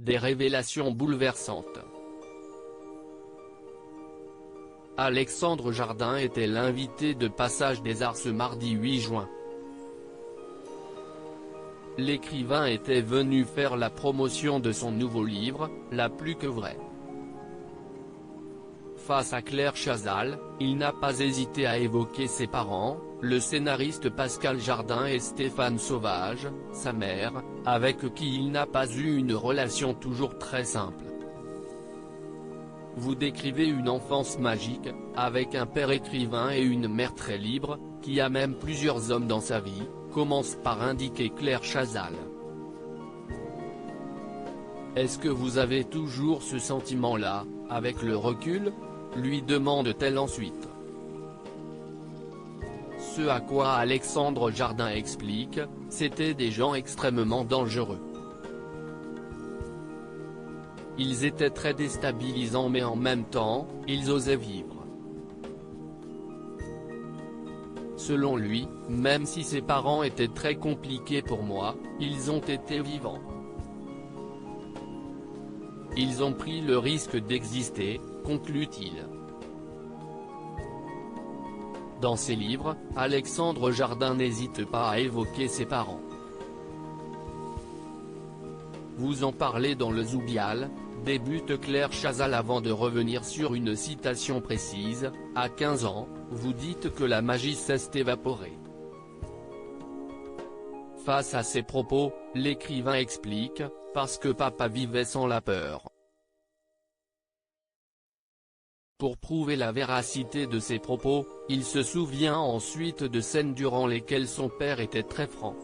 des révélations bouleversantes. Alexandre Jardin était l'invité de Passage des Arts ce mardi 8 juin. L'écrivain était venu faire la promotion de son nouveau livre, La plus que vraie. Face à Claire Chazal, il n'a pas hésité à évoquer ses parents, le scénariste Pascal Jardin et Stéphane Sauvage, sa mère, avec qui il n'a pas eu une relation toujours très simple. Vous décrivez une enfance magique, avec un père écrivain et une mère très libre, qui a même plusieurs hommes dans sa vie, commence par indiquer Claire Chazal. Est-ce que vous avez toujours ce sentiment-là, avec le recul ? Lui demande-t-elle ensuite. Ce à quoi Alexandre Jardin explique, c'était des gens extrêmement dangereux. Ils étaient très déstabilisants mais en même temps, ils osaient vivre. Selon lui, même si ses parents étaient très compliqués pour moi, ils ont été vivants. Ils ont pris le risque d'exister, conclut-il. Dans ses livres, Alexandre Jardin n'hésite pas à évoquer ses parents. Vous en parlez dans Le Zoubial, débute Claire Chazal avant de revenir sur une citation précise, à 15 ans, vous dites que la magie s'est évaporée. Face à ces propos, l'écrivain explique, parce que papa vivait sans la peur. Pour prouver la véracité de ses propos, il se souvient ensuite de scènes durant lesquelles son père était très franc.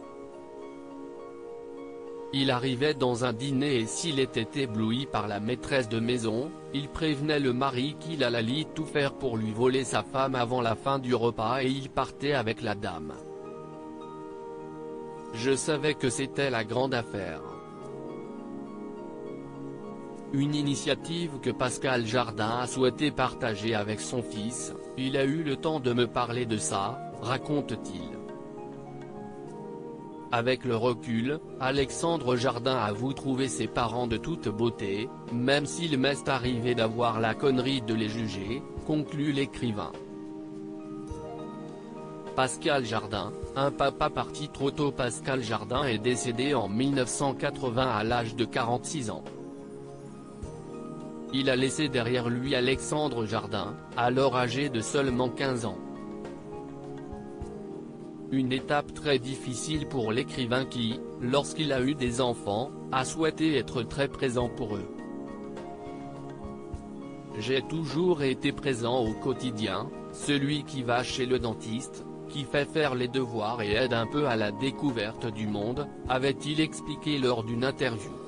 Il arrivait dans un dîner et s'il était ébloui par la maîtresse de maison, il prévenait le mari qu'il allait tout faire pour lui voler sa femme avant la fin du repas et il partait avec la dame. Je savais que c'était la grande affaire. Une initiative que Pascal Jardin a souhaité partager avec son fils, il a eu le temps de me parler de ça, raconte-t-il. Avec le recul, Alexandre Jardin avoue trouver ses parents de toute beauté, même s'il m'est arrivé d'avoir la connerie de les juger, conclut l'écrivain. Pascal Jardin, un papa parti trop tôt. Pascal Jardin est décédé en 1980 à l'âge de 46 ans. Il a laissé derrière lui Alexandre Jardin, alors âgé de seulement 15 ans. Une étape très difficile pour l'écrivain qui, lorsqu'il a eu des enfants, a souhaité être très présent pour eux. J'ai toujours été présent au quotidien, celui qui va chez le dentiste, qui fait faire les devoirs et aide un peu à la découverte du monde, avait-il expliqué lors d'une interview.